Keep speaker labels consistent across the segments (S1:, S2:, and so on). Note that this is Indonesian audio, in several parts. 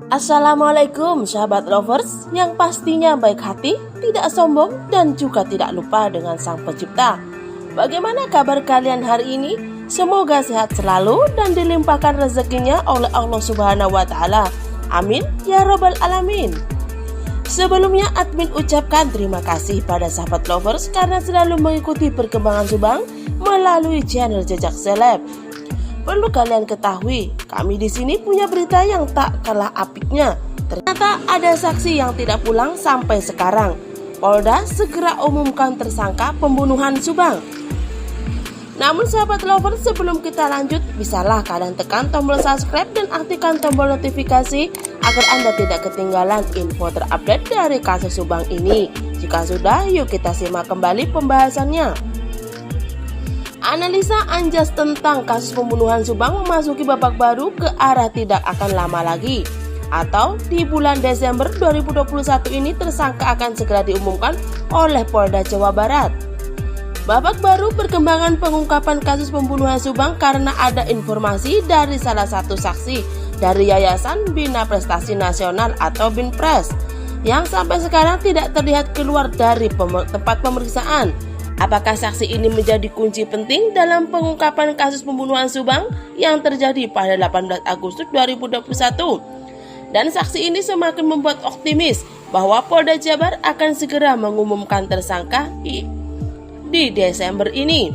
S1: Assalamualaikum sahabat lovers yang pastinya baik hati, tidak sombong, dan juga tidak lupa dengan Sang Pencipta. Bagaimana kabar kalian hari ini? Semoga sehat selalu dan dilimpahkan rezekinya oleh Allah Subhanahu wa Ta'ala. Amin ya Rabbal Alamin. Sebelumnya admin ucapkan terima kasih pada sahabat lovers karena selalu mengikuti perkembangan Subang melalui channel Jejak Seleb. Perlu kalian ketahui, kami di sini punya berita yang tak kalah apiknya. Ternyata ada saksi yang tidak pulang sampai sekarang. Polda segera umumkan tersangka pembunuhan Subang. Namun sahabat lovers, sebelum kita lanjut, bisalah kalian tekan tombol subscribe dan aktifkan tombol notifikasi agar Anda tidak ketinggalan info terupdate dari kasus Subang ini. Jika sudah, yuk kita simak kembali pembahasannya. Analisa Anjas tentang kasus pembunuhan Subang memasuki babak baru ke arah tidak akan lama lagi. Atau di bulan Desember 2021 ini tersangka akan segera diumumkan oleh Polda Jawa Barat. Babak baru perkembangan pengungkapan kasus pembunuhan Subang karena ada informasi dari salah satu saksi dari Yayasan Bina Prestasi Nasional atau BINPres yang sampai sekarang tidak terlihat keluar dari tempat pemeriksaan. Apakah saksi ini menjadi kunci penting dalam pengungkapan kasus pembunuhan Subang yang terjadi pada 18 Agustus 2021? Dan saksi ini semakin membuat optimis bahwa Polda Jabar akan segera mengumumkan tersangka di Desember ini.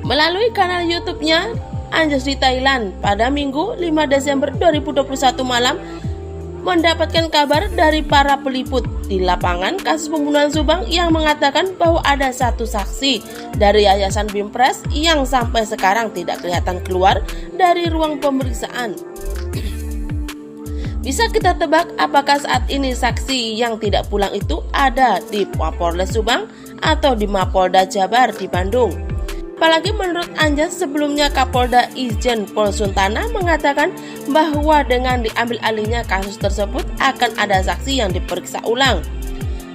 S1: Melalui kanal YouTube-nya Anjas di Thailand pada Minggu 5 Desember 2021 malam mendapatkan kabar dari para peliput di lapangan kasus pembunuhan Subang yang mengatakan bahwa ada satu saksi dari Yayasan BINPres yang sampai sekarang tidak kelihatan keluar dari ruang pemeriksaan. Bisa kita tebak apakah saat ini saksi yang tidak pulang itu ada di Mapolres Subang atau di Mapolda Jabar di Bandung? Apalagi menurut Anjas sebelumnya Kapolda Irjen Pol Suntana mengatakan bahwa dengan diambil alihnya kasus tersebut akan ada saksi yang diperiksa ulang.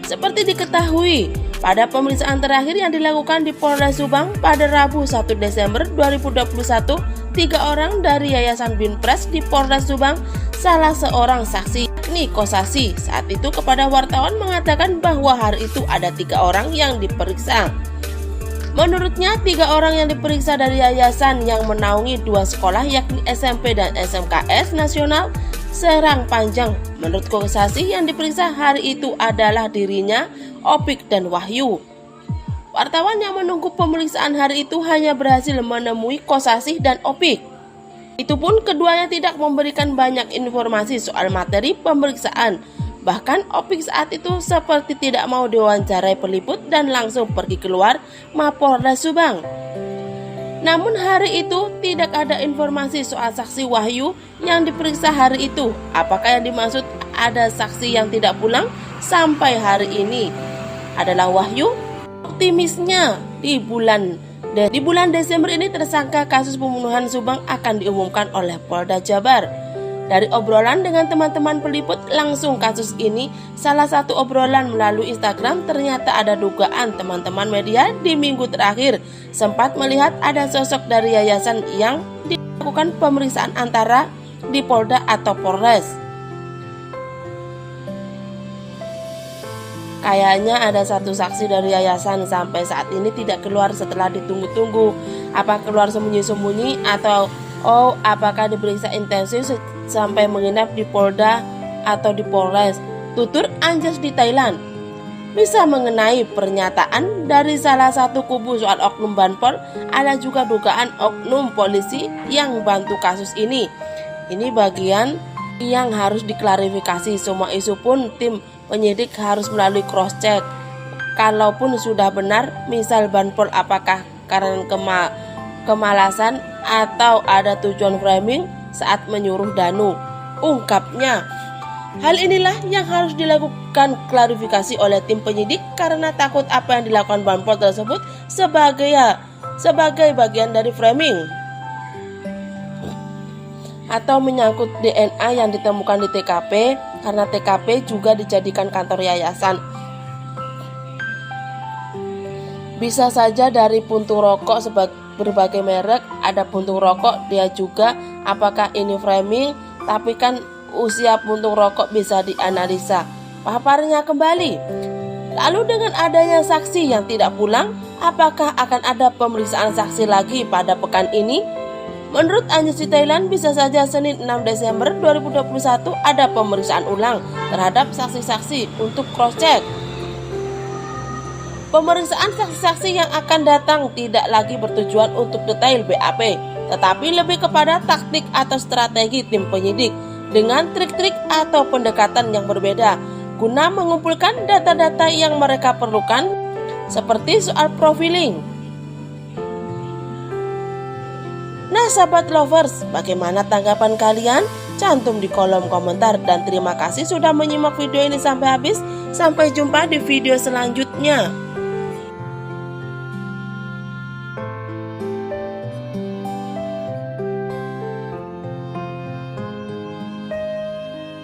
S1: Seperti diketahui, pada pemeriksaan terakhir yang dilakukan di Polres Subang pada Rabu 1 Desember 2021, 3 orang dari Yayasan BINPres di Polres Subang, salah seorang saksi yakni Kosasi saat itu kepada wartawan mengatakan bahwa hari itu ada 3 orang yang diperiksa. Menurutnya 3 orang yang diperiksa dari yayasan yang menaungi 2 sekolah yakni SMP dan SMKS Nasional Serang Panjang. Menurut Kosasi yang diperiksa hari itu adalah dirinya, Opik dan Wahyu. Wartawan yang menunggu pemeriksaan hari itu hanya berhasil menemui Kosasi dan Opik. Itu pun keduanya tidak memberikan banyak informasi soal materi pemeriksaan. Bahkan Opik saat itu seperti tidak mau diwawancarai peliput dan langsung pergi keluar Mapolres Subang. Namun hari itu tidak ada informasi soal saksi Wahyu yang diperiksa hari itu. Apakah yang dimaksud ada saksi yang tidak pulang sampai hari ini adalah Wahyu? Optimisnya di bulan Desember ini tersangka kasus pembunuhan Subang akan diumumkan oleh Polda Jabar. Dari obrolan dengan teman-teman peliput langsung kasus ini, salah satu obrolan melalui Instagram ternyata ada dugaan teman-teman media di minggu terakhir sempat melihat ada sosok dari yayasan yang dilakukan pemeriksaan antara di Polda atau Polres. Kayaknya ada satu saksi dari yayasan sampai saat ini tidak keluar setelah ditunggu-tunggu. Apa keluar sembunyi-sembunyi atau apakah diperiksa intensif sampai menginap di Polda atau di Polres? Tutur Anjas di Thailand. Bisa mengenai pernyataan dari salah satu kubu soal oknum Banpol, ada juga dugaan oknum polisi yang bantu kasus ini. Ini bagian yang harus diklarifikasi. Semua isu pun tim penyidik harus melalui cross check. Kalaupun sudah benar, misal Banpol apakah karena kemalasan atau ada tujuan framing saat menyuruh Danu, ungkapnya. Hal inilah yang harus dilakukan klarifikasi oleh tim penyidik karena takut apa yang dilakukan Banpol tersebut sebagai bagian dari framing atau menyangkut DNA yang ditemukan di TKP karena TKP juga dijadikan kantor yayasan. Bisa saja dari puntung rokok berbagai merek, ada puntung rokok, dia juga apakah ini framing, tapi kan usia puntung rokok bisa dianalisa. Paparnya kembali. Lalu dengan adanya saksi yang tidak pulang, apakah akan ada pemeriksaan saksi lagi pada pekan ini? Menurut Anjasi Thailand, bisa saja Senin 6 Desember 2021 ada pemeriksaan ulang terhadap saksi-saksi untuk cross-check. Pemeriksaan saksi-saksi yang akan datang tidak lagi bertujuan untuk detail BAP, tetapi lebih kepada taktik atau strategi tim penyidik dengan trik-trik atau pendekatan yang berbeda guna mengumpulkan data-data yang mereka perlukan, seperti soal profiling. Nah sahabat lovers, bagaimana tanggapan kalian? Cantum di kolom komentar, dan terima kasih sudah menyimak video ini sampai habis. Sampai jumpa di video selanjutnya.